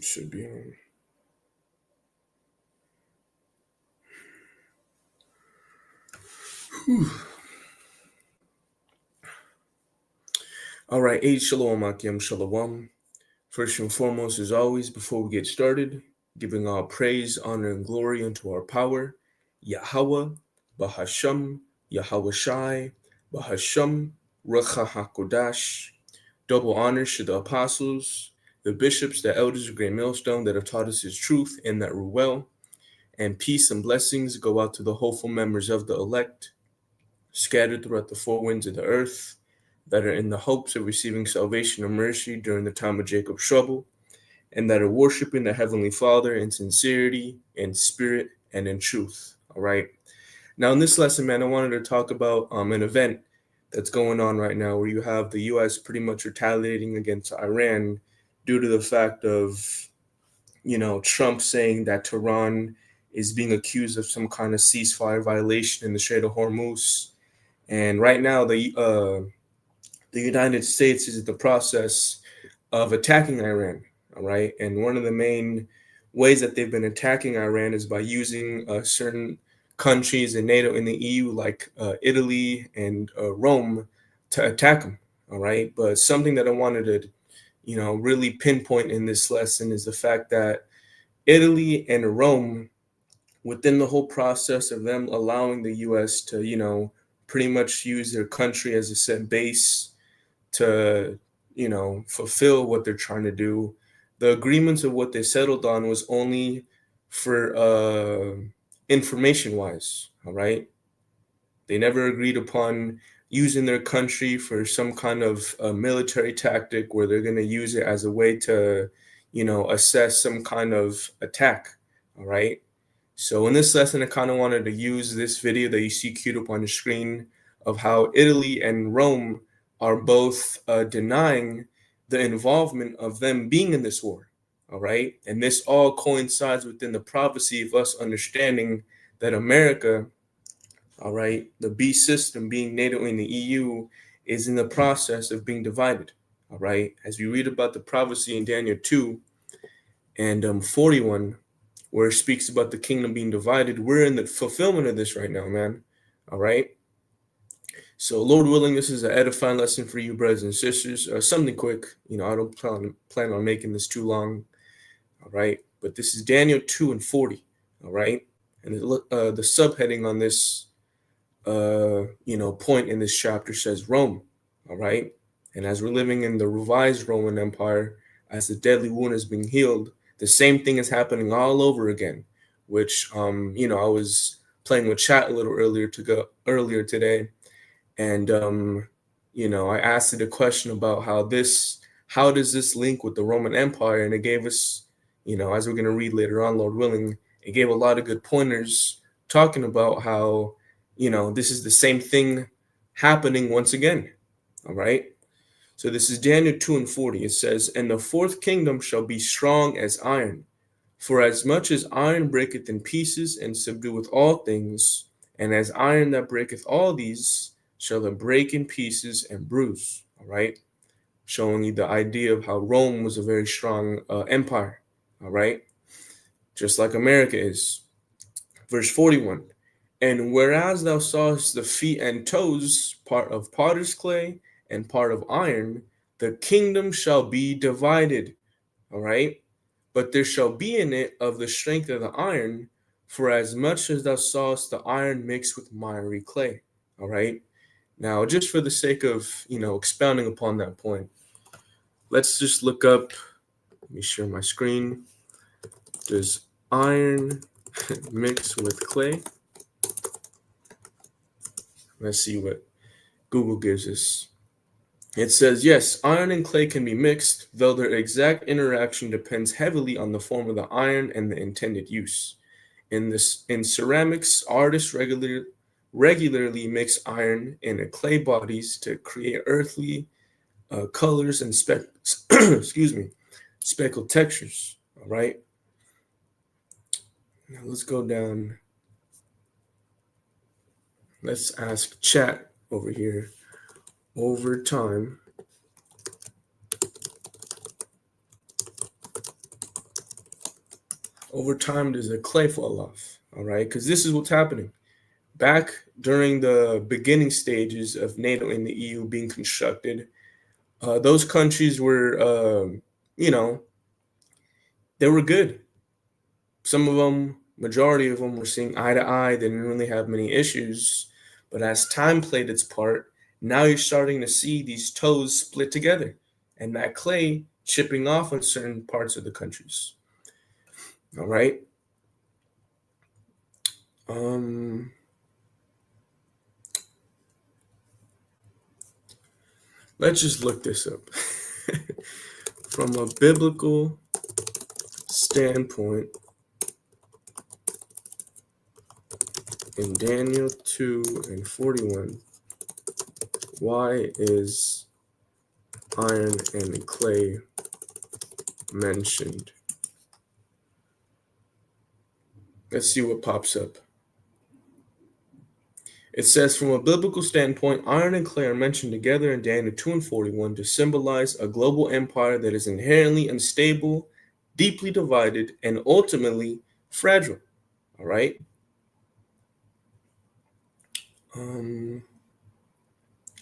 Should be on. All right, Eid Shalom Akim Shalom. First and foremost, as always, before we get started, giving all praise, honor, and glory unto our power, Yahweh, Bahasham, Yahweh Shai, Bahasham, Racha HaKodash. Double honors to the apostles, the bishops, the elders of Great Millstone that have taught us his truth and that rule well. And peace and blessings go out to the hopeful members of the elect, scattered throughout the four winds of the earth, that are in the hopes of receiving salvation and mercy during the time of Jacob's trouble, and that are worshiping the Heavenly Father in sincerity, in spirit, and in truth. All right. Now, in this lesson, man, I wanted to talk about an event that's going on right now where you have the U.S. pretty much retaliating against Iran due to the fact of, Trump saying that Tehran is being accused of some kind of ceasefire violation in the Strait of Hormuz. And right now, the United States is in the process of attacking Iran, all right? And one of the main ways that they've been attacking Iran is by using certain countries in NATO, in the EU, like Italy and Rome, to attack them, all right? But something that I wanted to, really pinpoint in this lesson is the fact that Italy and Rome, within the whole process of them allowing the U.S. to, pretty much use their country as a set base to fulfill what they're trying to do. The agreements of what they settled on was only for information wise. All right, they never agreed upon using their country for some kind of military tactic where they're going to use it as a way to assess some kind of attack. All right, so in this lesson I kind of wanted to use this video that you see queued up on the screen of how Italy and Rome are both denying the involvement of them being in this war. All right. And this all coincides within the prophecy of us understanding that America, all right, the beast system being NATO and the EU, is in the process of being divided. All right. As we read about the prophecy in Daniel 2 and 41, where it speaks about the kingdom being divided, we're in the fulfillment of this right now, man. All right. So, Lord willing, this is an edifying lesson for you, brothers and sisters. Something quick, I don't plan on making this too long, all right? But this is Daniel 2 and 40, all right? And the subheading on this, point in this chapter says Rome, all right? And as we're living in the revised Roman Empire, as the deadly wound is being healed, the same thing is happening all over again, which, I was playing with chat a little earlier today. And I asked it a question about how does this link with the Roman Empire, and it gave us, as we're going to read later on, Lord willing, it gave a lot of good pointers talking about how, this is the same thing happening once again. All right. So this is Daniel 2 and 40. It says, "And the fourth kingdom shall be strong as iron, for as much as iron breaketh in pieces and subdueth all things, and as iron that breaketh all these, shall it break in pieces and bruise." All right. Showing you the idea of how Rome was a very strong empire. All right. Just like America is. Verse 41. "And whereas thou sawest the feet and toes, part of potter's clay and part of iron, the kingdom shall be divided." All right. "But there shall be in it of the strength of the iron, for as much as thou sawest the iron mixed with miry clay." All right. Now, just for the sake of, expounding upon that point, let's just look up, let me share my screen. Does iron mix with clay? Let's see what Google gives us. It says, yes, iron and clay can be mixed, though their exact interaction depends heavily on the form of the iron and the intended use. In ceramics, artists regularly mix iron and clay bodies to create earthly colors and speckled textures. All right. Now let's go down. Let's ask chat over here. over time, does the clay fall off? All right, because this is what's happening. Back during the beginning stages of NATO and the EU being constructed, those countries were, you know, they were good. Some of them, majority of them, were seeing eye to eye. They didn't really have many issues. But as time played its part, now you're starting to see these toes split together and that clay chipping off on certain parts of the countries. All right. Let's just look this up. From a biblical standpoint, in Daniel 2:41, why is iron and clay mentioned? Let's see what pops up. It says, from a biblical standpoint, iron and clay are mentioned together in Daniel 2:41 to symbolize a global empire that is inherently unstable, deeply divided, and ultimately fragile. All right.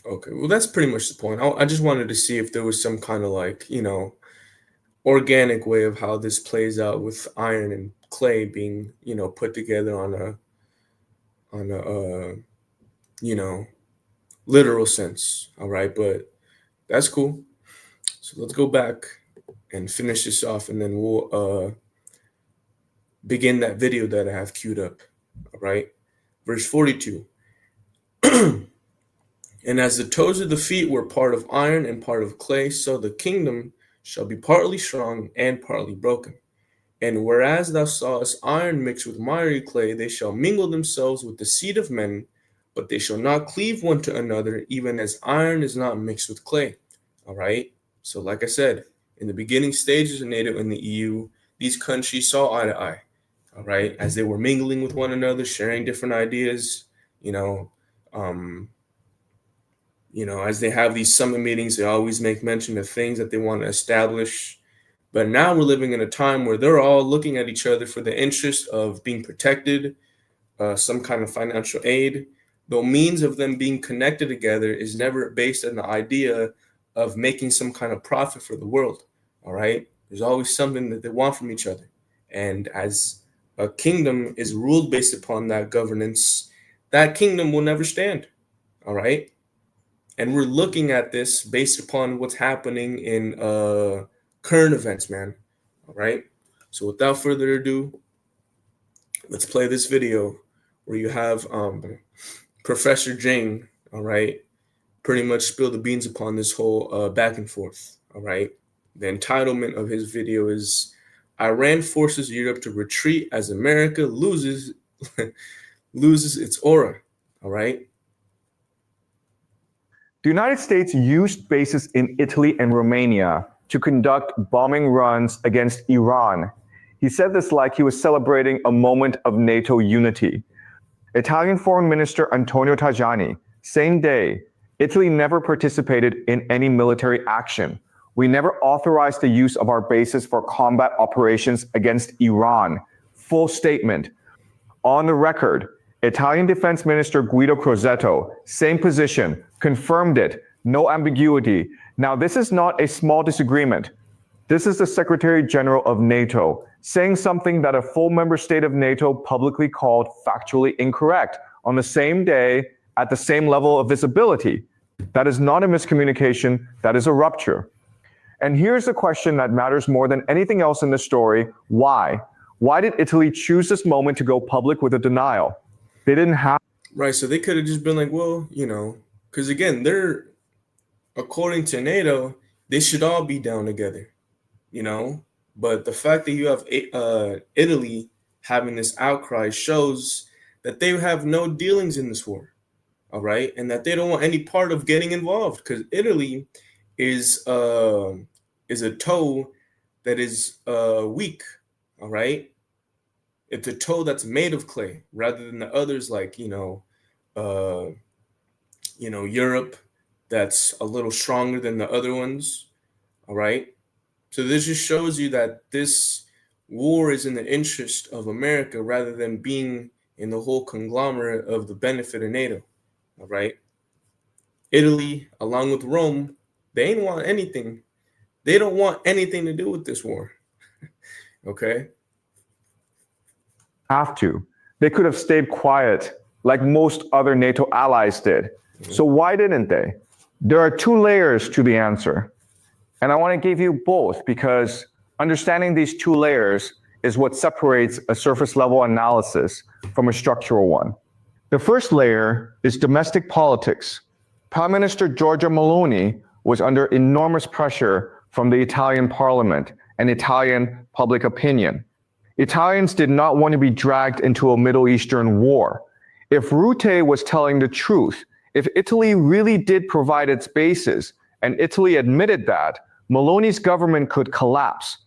Okay, well, that's pretty much the point. I just wanted to see if there was some kind of like, organic way of how this plays out with iron and clay being, put together on a literal sense. All right, but that's cool. So let's go back and finish this off, and then we'll begin that video that I have queued up. All right, verse 42. And as the toes of the feet were part of iron and part of clay, so the kingdom shall be partly strong and partly broken. And whereas thou sawest iron mixed with miry clay, they shall mingle themselves with the seed of men, but they shall not cleave one to another, even as iron is not mixed with clay. All right. So, like I said, in the beginning stages of NATO and the EU, these countries saw eye to eye. All right, as they were mingling with one another, sharing different ideas. As they have these summit meetings, they always make mention of things that they want to establish. But now we're living in a time where they're all looking at each other for the interest of being protected, some kind of financial aid. The means of them being connected together is never based on the idea of making some kind of profit for the world. All right. There's always something that they want from each other. And as a kingdom is ruled based upon that governance, that kingdom will never stand. All right. And we're looking at this based upon what's happening in current events, man. All right. So without further ado, let's play this video where you have Professor Jing, all right, pretty much spill the beans upon this whole back and forth. All right. The entitlement of his video is Iran forces Europe to retreat as America loses its aura. All right. The United States used bases in Italy and Romania to conduct bombing runs against Iran. He said this like he was celebrating a moment of NATO unity. Italian Foreign Minister Antonio Tajani, same day, Italy never participated in any military action. We never authorized the use of our bases for combat operations against Iran. Full statement. On the record, Italian Defense Minister Guido Crosetto, same position, confirmed it, no ambiguity. Now, this is not a small disagreement. This is the Secretary General of NATO saying something that a full member state of NATO publicly called factually incorrect on the same day at the same level of visibility. That is not a miscommunication, that is a rupture. And here's the question that matters more than anything else in this story. Why? Why did Italy choose this moment to go public with a denial? They didn't have. Right, so they could have just been like, well, because again, they're, according to NATO, they should all be down together, But the fact that you have Italy having this outcry shows that they have no dealings in this war, all right? And that they don't want any part of getting involved, because Italy is a toe that is weak, all right? It's a toe that's made of clay rather than the others like, Europe, that's a little stronger than the other ones. All right. So this just shows you that this war is in the interest of America rather than being in the whole conglomerate of the benefit of NATO. All right. Italy, along with Rome, they ain't want anything. They don't want anything to do with this war. Okay. Have to. They could have stayed quiet like most other NATO allies did. So why didn't they? There are two layers to the answer. And I want to give you both because understanding these two layers is what separates a surface level analysis from a structural one. The first layer is domestic politics. Prime Minister Giorgia Meloni was under enormous pressure from the Italian parliament and Italian public opinion. Italians did not want to be dragged into a Middle Eastern war. If Rutte was telling the truth, if Italy really did provide its bases, and Italy admitted that, Meloni's government could collapse.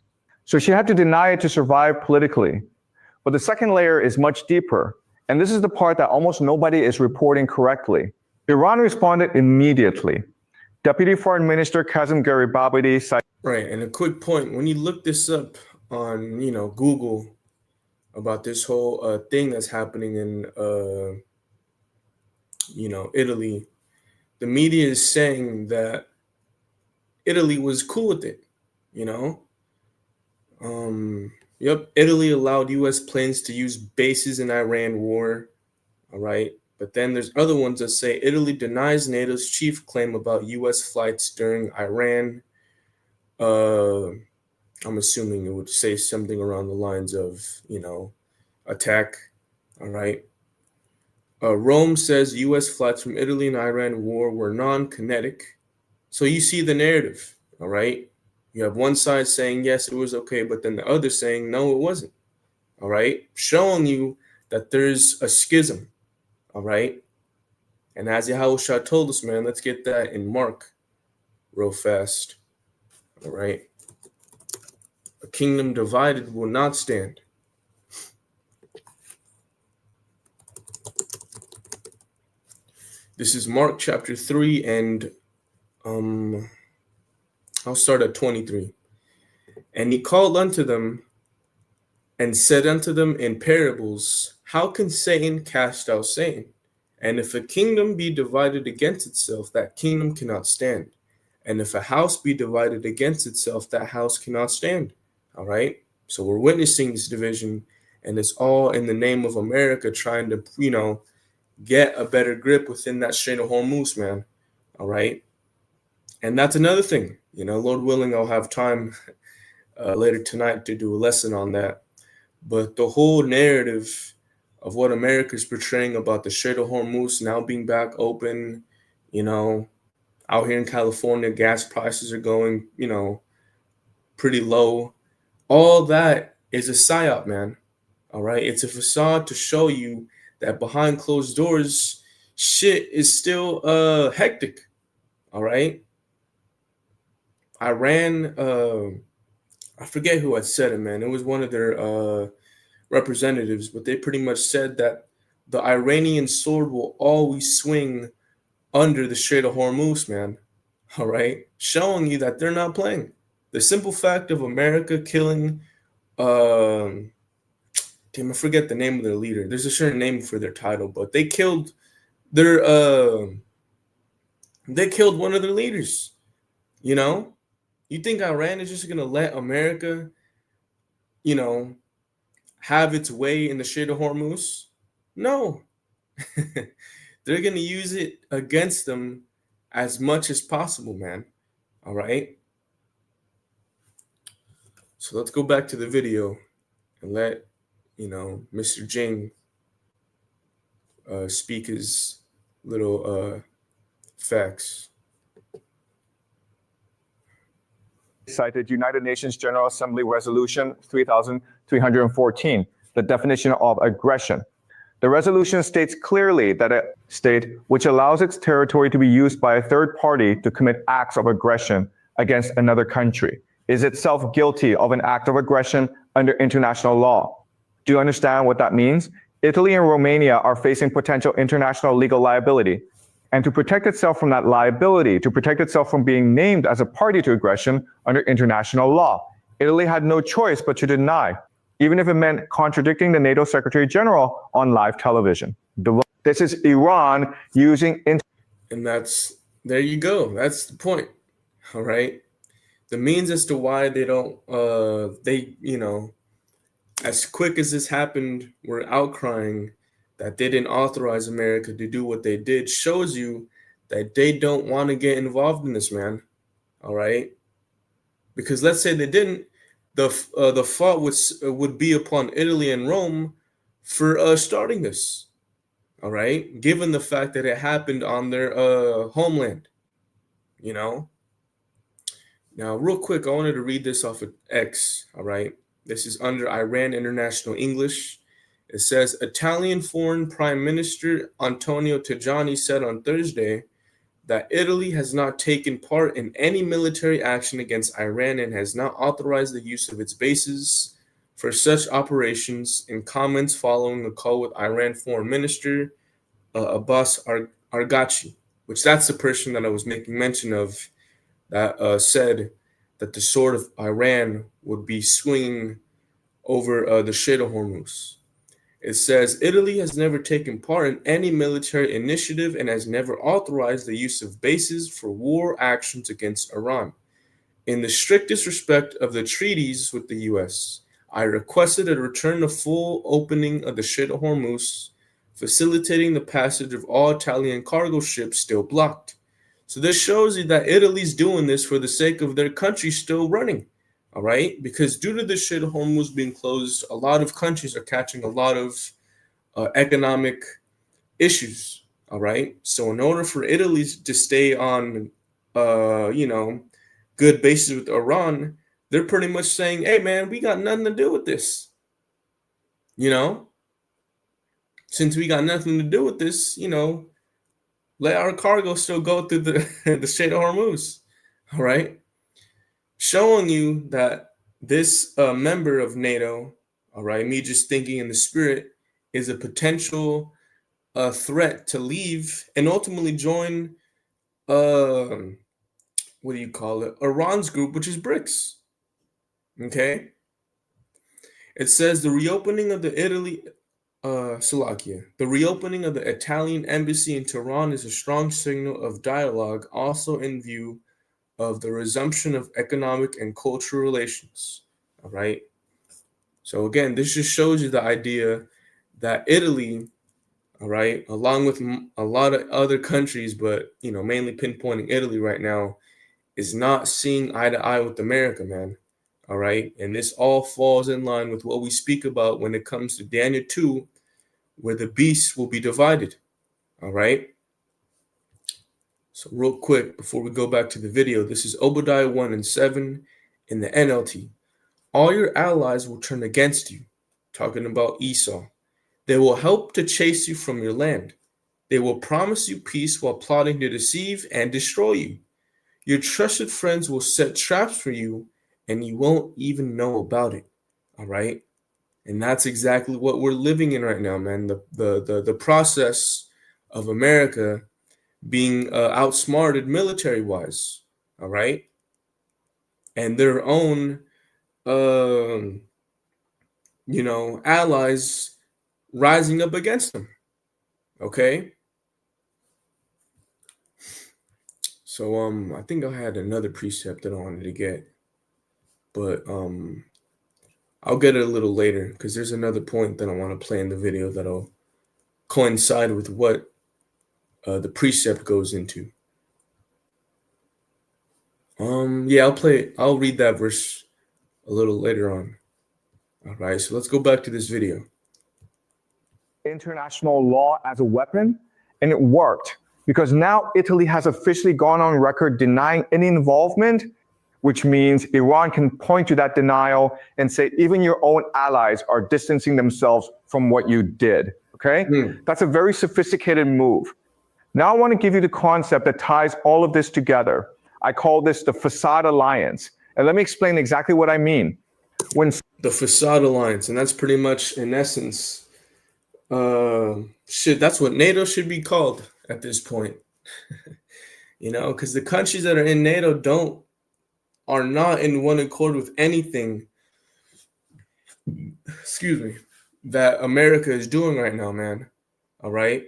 So she had to deny it to survive politically. But the second layer is much deeper, and this is the part that almost nobody is reporting correctly. Iran responded immediately. Deputy Foreign Minister Kazem Garibabadi said, right, and a quick point, when you look this up on, Google about this whole thing that's happening in, Italy, the media is saying that Italy was cool with it, Yep, Italy allowed U.S. planes to use bases in Iran war, all right? But then there's other ones that say Italy denies NATO's chief claim about U.S. flights during Iran. I'm assuming it would say something around the lines of, attack, all right? Rome says U.S. flights from Italy and Iran war were non-kinetic. So you see the narrative, all right? You have one side saying, yes, it was okay, but then the other saying, no, it wasn't, all right? Showing you that there's a schism, all right? And as Yahushua told us, man, let's get that in Mark real fast, all right? A kingdom divided will not stand. This is Mark chapter 3, and I'll start at 23. And he called unto them and said unto them in parables, how can Satan cast out Satan? And if a kingdom be divided against itself, that kingdom cannot stand. And if a house be divided against itself, that house cannot stand. All right. So we're witnessing this division, and it's all in the name of America trying to, get a better grip within that Strait of Hormuz, man. All right. And that's another thing, Lord willing, I'll have time later tonight to do a lesson on that. But the whole narrative of what America is portraying about the Strait of Hormuz now being back open, out here in California, gas prices are going, pretty low. All that is a psyop, man. All right. It's a facade to show you that behind closed doors, shit is still hectic. All right. Iran, I forget who had said it, man. It was one of their representatives, but they pretty much said that the Iranian sword will always swing under the Strait of Hormuz, man. All right. Showing you that they're not playing. The simple fact of America killing, I forget the name of their leader. There's a certain name for their title, but they killed one of their leaders. You think Iran is just gonna let America, have its way in the Strait of Hormuz? No. They're gonna use it against them as much as possible, man. All right. So let's go back to the video and let Mr. Jing speak his little facts. Cited United Nations General Assembly Resolution 3314, the definition of aggression. The resolution states clearly that a state which allows its territory to be used by a third party to commit acts of aggression against another country is itself guilty of an act of aggression under international law. Do you understand what that means? Italy and Romania are facing potential international legal liability. and to protect itself from that liability, to protect itself from being named as a party to aggression under international law. Italy had no choice but to deny, even if it meant contradicting the NATO Secretary General on live television. This is Iran using... And there you go. That's the point. All right. The means as to why they don't, as quick as this happened, we're outcrying that they didn't authorize America to do what they did, shows you that they don't want to get involved in this, man. All right. Because let's say they didn't, the fault would be upon Italy and Rome for starting this. All right. Given the fact that it happened on their homeland, Now, real quick, I wanted to read this off of X. All right. This is under Iran International English. It says, Italian Foreign Prime Minister Antonio Tajani said on Thursday that Italy has not taken part in any military action against Iran and has not authorized the use of its bases for such operations. In comments following a call with Iran Foreign Minister Abbas Araghchi, which that's the person that I was making mention of, that said that the sword of Iran would be swinging over the Strait of Hormuz. It says, Italy has never taken part in any military initiative and has never authorized the use of bases for war actions against Iran. In the strictest respect of the treaties with the U.S., I requested a return to full opening of the Strait of Hormuz, facilitating the passage of all Italian cargo ships still blocked. So this shows you that Italy's doing this for the sake of their country still running. All right, because due to the Strait of Hormuz being closed, a lot of countries are catching a lot of economic issues. All right, so in order for Italy to stay on, good basis with Iran, they're pretty much saying, "Hey, man, we got nothing to do with this. Since we got nothing to do with this, let our cargo still go through the Strait of Hormuz." All right. Showing you that this member of NATO, all right, me just thinking in the spirit, is a potential threat to leave and ultimately join, Iran's group, which is BRICS. Okay. It says the reopening of the reopening of the Italian embassy in Tehran is a strong signal of dialogue, also in view of the resumption of economic and cultural relations. All right. So again, this just shows you the idea that Italy, all right, along with a lot of other countries, but mainly pinpointing Italy right now, is not seeing eye to eye with America, man. All right. And this all falls in line with what we speak about when it comes to Daniel 2, where the beasts will be divided. All right. So real quick, before we go back to the video, this is Obadiah 1 and 7 in the NLT. All your allies will turn against you, talking about Esau. They will help to chase you from your land. They will promise you peace while plotting to deceive and destroy you. Your trusted friends will set traps for you, and you won't even know about it. All right? And that's exactly what we're living in right now, man. The process of America being outsmarted military-wise, all right? And their own, allies rising up against them, okay? So, I think I had another precept that I wanted to get, but I'll get it a little later because there's another point that I want to play in the video that'll coincide with what the precept goes into. I'll read that verse a little later on. All right, so let's go back to this video. International law as a weapon, and it worked because now Italy has officially gone on record denying any involvement, which means Iran can point to that denial and say even your own allies are distancing themselves from what you did, okay? That's a very sophisticated move. Now I want to give you the concept that ties all of this together. I call this the facade alliance. And let me explain exactly what I mean. The facade alliance, and that's pretty much, in essence, that's what NATO should be called at this point. Because the countries that are in NATO are not in one accord with anything, excuse me, that America is doing right now, man. All right.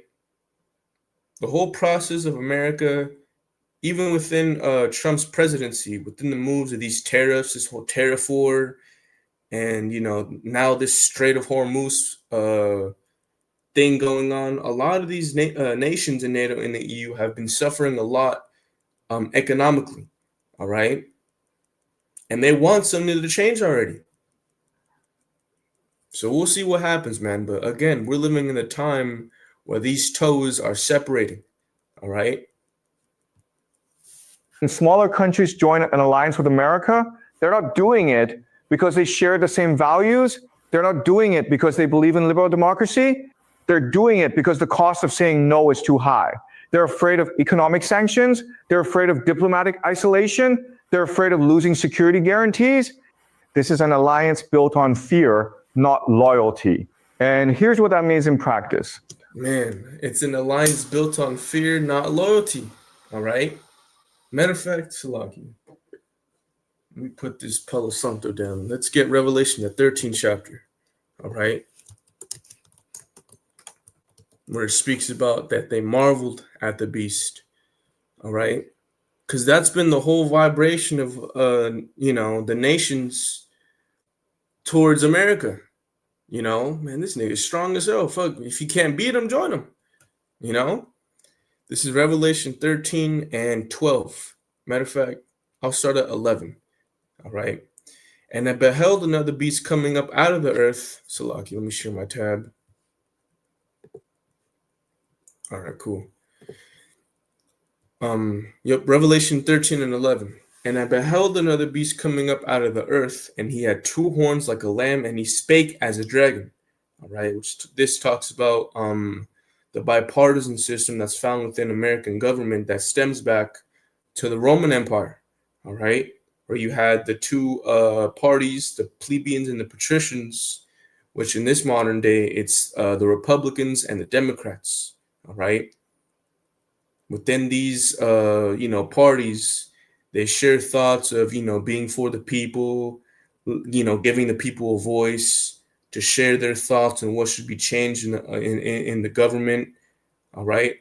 The whole process of America, even within Trump's presidency, within the moves of these tariffs, this whole tariff war, and now this Strait of Hormuz thing going on, a lot of these nations in NATO and the EU have been suffering a lot economically. All right. And they want something to change already. So we'll see what happens, man. But again, we're living in a time where these toes are separating. All right. And smaller countries join an alliance with America, they're not doing it because they share the same values. They're not doing it because they believe in liberal democracy. They're doing it because the cost of saying no is too high. They're afraid of economic sanctions. They're afraid of diplomatic isolation. They're afraid of losing security guarantees. This is an alliance built on fear, not loyalty. And here's what that means in practice. Man, it's an alliance built on fear, not loyalty. All right. Matter of fact, Salaki, let me put this Palo Santo down. Let's get Revelation, the 13th chapter. All right. Where it speaks about that they marveled at the beast. All right. Because that's been the whole vibration of, the nations towards America. Man, this nigga's strong as hell. Fuck, if you can't beat him, join him. This is Revelation 13 and 12. Matter of fact, I'll start at 11. All right. And I beheld another beast coming up out of the earth. Salaki, let me share my tab. All right, cool. Revelation 13 and 11. And I beheld another beast coming up out of the earth, and he had two horns like a lamb, and he spake as a dragon. All right, which this talks about the bipartisan system that's found within American government that stems back to the Roman Empire. All right, where you had the two parties, the plebeians and the patricians, which in this modern day it's the Republicans and the Democrats. All right. Within these, parties, they share thoughts of, being for the people, giving the people a voice to share their thoughts on what should be changed in the government. All right.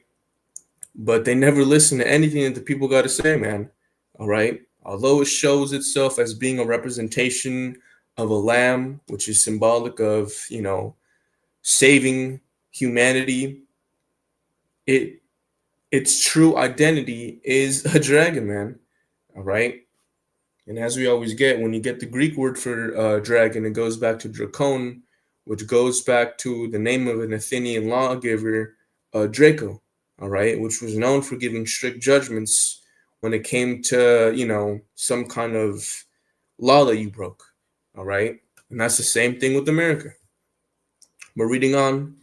But they never listen to anything that the people got to say, man. All right. Although it shows itself as being a representation of a lamb, which is symbolic of, saving humanity, its true identity is a dragon, man. All right. And as we always get, when you get the Greek word for dragon, it goes back to Dracon, which goes back to the name of an Athenian lawgiver, Draco. All right. Which was known for giving strict judgments when it came to, some kind of law that you broke. All right. And that's the same thing with America. We're reading on.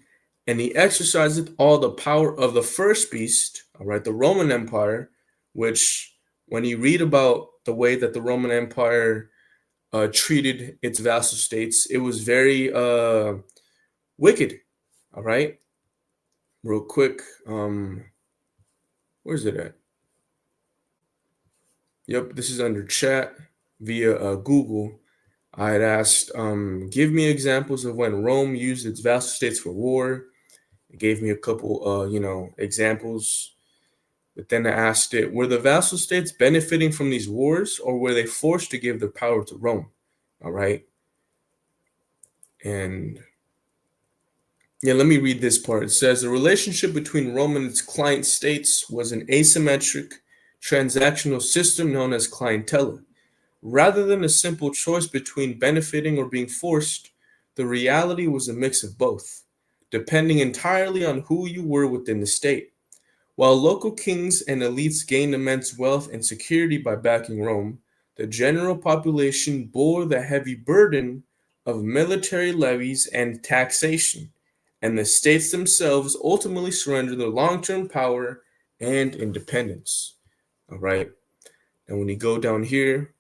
And he exerciseth all the power of the first beast, all right, the Roman Empire, which when you read about the way that the Roman Empire treated its vassal states, it was very wicked, all right? Real quick, where's it at? Yep, this is under chat via Google. I had asked, give me examples of when Rome used its vassal states for war. It gave me a couple, examples. But then I asked it, were the vassal states benefiting from these wars, or were they forced to give their power to Rome? All right. And let me read this part. It says, the relationship between Rome and its client states was an asymmetric transactional system known as clientela. Rather than a simple choice between benefiting or being forced, the reality was a mix of both, depending entirely on who you were within the state. While local kings and elites gained immense wealth and security by backing Rome, the general population bore the heavy burden of military levies and taxation, and the states themselves ultimately surrendered their long-term power and independence. All right. And when you go down here,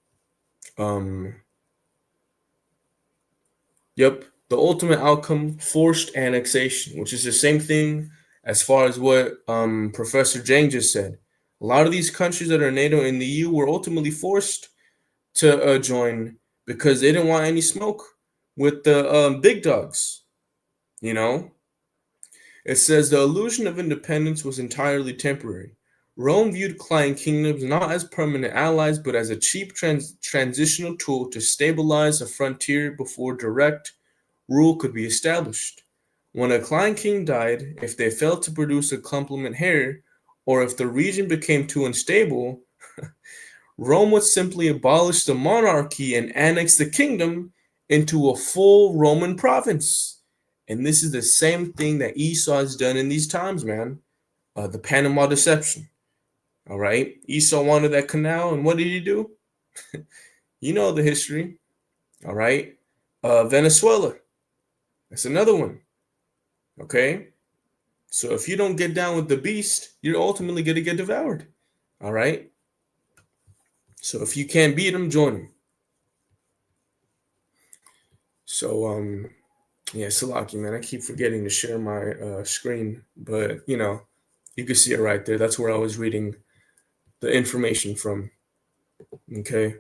the ultimate outcome, forced annexation, which is the same thing as far as what Professor Jang just said. A lot of these countries that are NATO and the EU were ultimately forced to join because they didn't want any smoke with the big dogs. You know, it says the illusion of independence was entirely temporary. Rome viewed client kingdoms not as permanent allies, but as a cheap transitional tool to stabilize a frontier before direct rule could be established. When a client king died, if they failed to produce a complement heir, or if the region became too unstable, Rome would simply abolish the monarchy and annex the kingdom into a full Roman province. And this is the same thing that Esau has done in these times, man. The Panama Deception. All right. Esau wanted that canal, and what did he do? You know the history. All right. Venezuela. That's another one. Okay. So if you don't get down with the beast, you're ultimately going to get devoured. All right. So if you can't beat him, join him. So yeah, Salaki, man, I keep forgetting to share my screen, but you can see it right there. That's where I was reading the information from. Okay.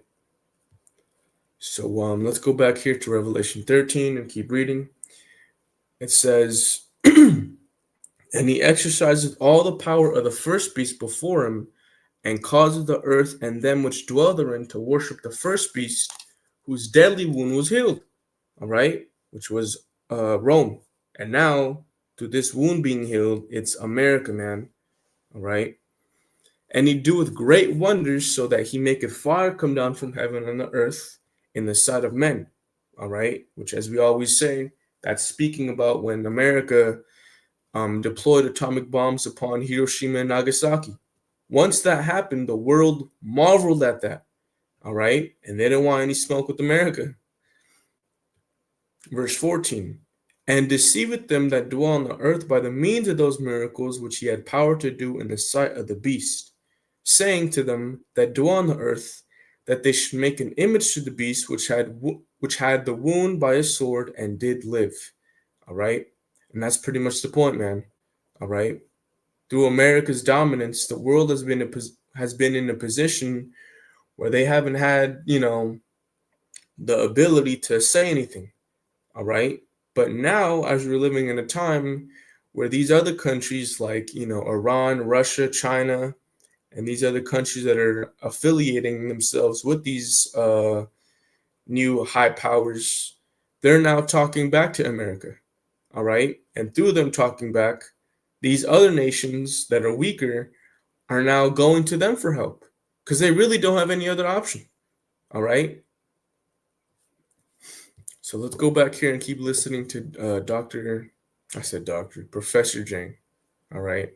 So let's go back here to Revelation 13 and keep reading. It says, and he exercises all the power of the first beast before him, and causes the earth and them which dwell therein to worship the first beast, whose deadly wound was healed. All right, which was Rome. And now, through this wound being healed, it's America, man. All right. And he doeth great wonders, so that he maketh fire come down from heaven on the earth in the sight of men. All right, which, as we always say, that's speaking about when America deployed atomic bombs upon Hiroshima and Nagasaki. Once that happened, the world marveled at that. All right, and they didn't want any smoke with America. Verse 14, and deceiveth them that dwell on the earth by the means of those miracles which he had power to do in the sight of the beast, saying to them that dwell on the earth, that they should make an image to the beast which had the wound by a sword and did live. All right, and that's pretty much the point, man. All right, through America's dominance, the world has been in a position where they haven't had the ability to say anything. All right. But now, as we're living in a time where these other countries like, Iran, Russia, China, and these other countries that are affiliating themselves with these new high powers, they're now talking back to America. All right. And through them talking back, these other nations that are weaker are now going to them for help because they really don't have any other option. All right. So let's go back here and keep listening to Professor Jang. All right.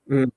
Mm,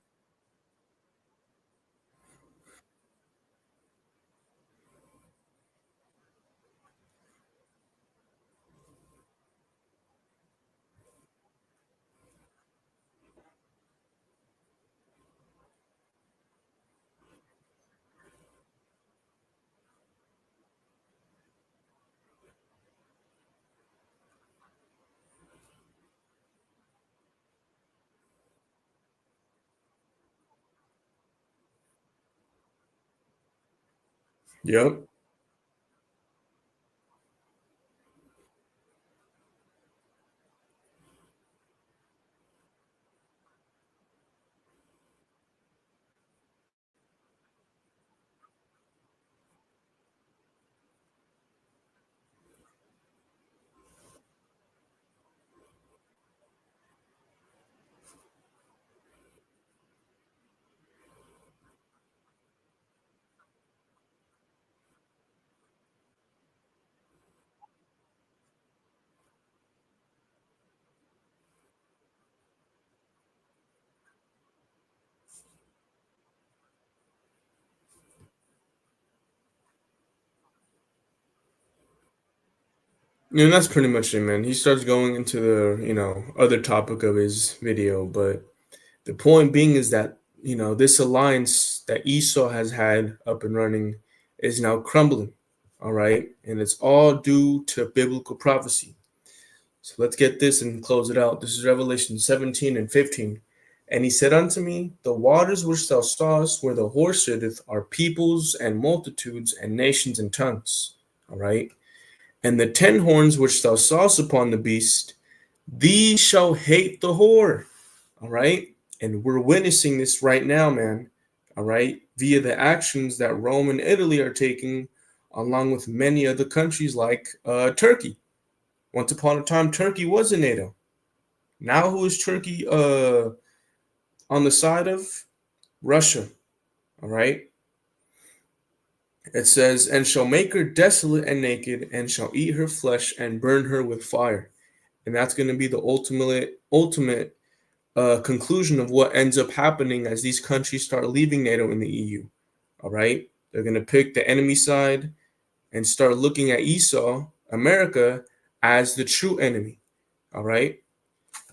yep. And that's pretty much it, man. He starts going into the, other topic of his video, but the point being is that, this alliance that Esau has had up and running is now crumbling. All right. And it's all due to biblical prophecy. So let's get this and close it out. This is Revelation 17 and 15. And he said unto me, the waters which thou sawest where the horse sitteth are peoples and multitudes and nations and tongues. All right. And the 10 horns which thou sawest upon the beast, these shall hate the whore. All right. And we're witnessing this right now, man. All right. Via the actions that Rome and Italy are taking, along with many other countries like Turkey. Once upon a time, Turkey was in NATO. Now, who is Turkey on the side of? Russia. All right. It says, and shall make her desolate and naked, and shall eat her flesh and burn her with fire. And that's going to be the ultimate conclusion of what ends up happening as these countries start leaving NATO and the EU. All right. They're going to pick the enemy side and start looking at Esau, America, as the true enemy. All right.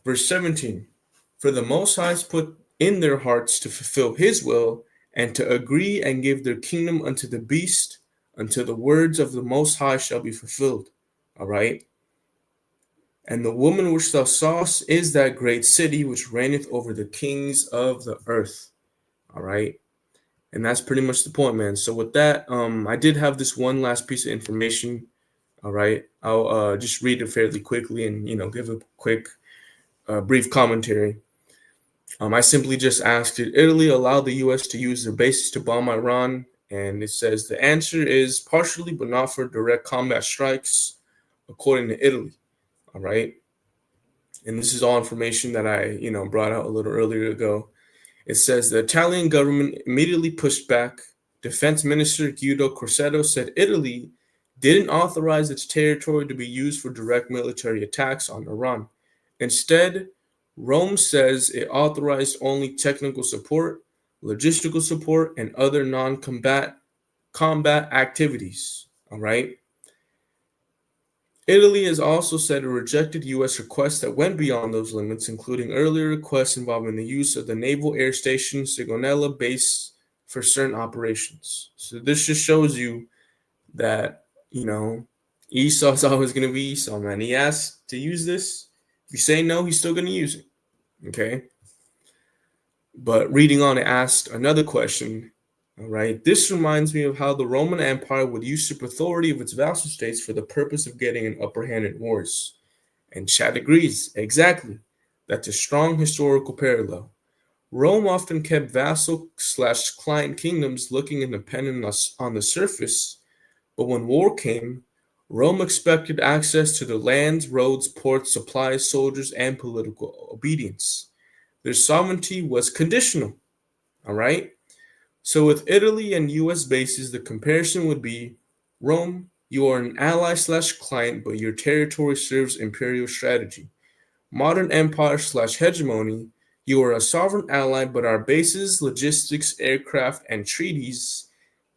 Verse 17, for the Most High put in their hearts to fulfill his will and to agree and give their kingdom unto the beast until the words of the Most High shall be fulfilled. All right. And the woman which thou sawest is that great city which reigneth over the kings of the earth. All right. And that's pretty much the point, man. So with that, I did have this one last piece of information. All right. I'll just read it fairly quickly and, give a quick brief commentary. I simply just asked, did Italy allow the U.S. to use their bases to bomb Iran? And it says the answer is partially, but not for direct combat strikes, according to Italy. All right. And this is all information that I, brought out a little earlier ago. It says the Italian government immediately pushed back. Defense Minister Guido Crosetto said Italy didn't authorize its territory to be used for direct military attacks on Iran. Instead, Rome says it authorized only technical support, logistical support, and other non-combat activities. All right. Italy has also said it rejected U.S. requests that went beyond those limits, including earlier requests involving the use of the Naval Air Station Sigonella base for certain operations. So this just shows you that, Esau's always going to be Esau, man. He asked to use this. If you say no, he's still going to use it. Okay. But reading on, it asked another question. All right. This reminds me of how the Roman Empire would usurp authority of its vassal states for the purpose of getting an upper hand in wars. And Chad agrees, exactly. That's a strong historical parallel. Rome often kept vassal/client kingdoms looking independent on the surface, but when war came, Rome expected access to the lands, roads, ports, supplies, soldiers, and political obedience. Their sovereignty was conditional. All right. So with Italy and US bases, the comparison would be Rome, you are an ally/client, but your territory serves imperial strategy. Modern empire/hegemony, you are a sovereign ally, but our bases, logistics, aircraft, and treaties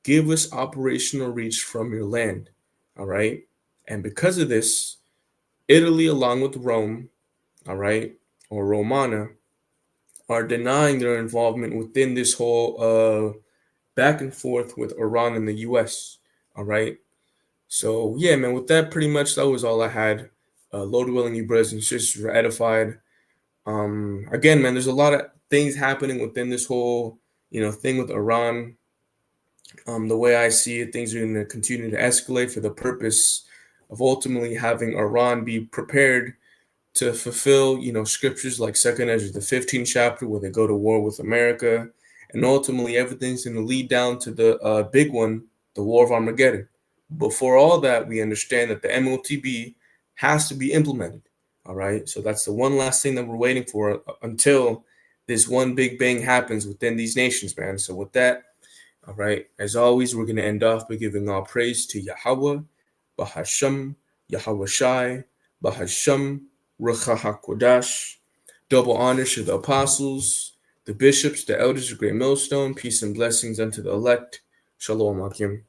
give us operational reach from your land. All right. And because of this, Italy, along with Rome, all right, or Romana, are denying their involvement within this whole back and forth with Iran and the US. All right. So, yeah, man, with that, pretty much that was all I had. Lord willing, you brothers and sisters were edified. Again, man, there's a lot of things happening within this whole, thing with Iran. The way I see it, things are going to continue to escalate for the purpose of ultimately having Iran be prepared to fulfill, scriptures like 2nd Ezra, the 15th chapter, where they go to war with America. And ultimately, everything's going to lead down to the big one, the War of Armageddon. Before all that, we understand that the MOTB has to be implemented. All right. So that's the one last thing that we're waiting for until this one big bang happens within these nations, man. So with that, all right, as always, we're going to end off by giving all praise to Yahweh, Bahasham, Yahweh Shai, Bahasham, Ruach HaKodash. Double honors to the apostles, the bishops, the elders of Great Millstone. Peace and blessings unto the elect. Shalom Akim.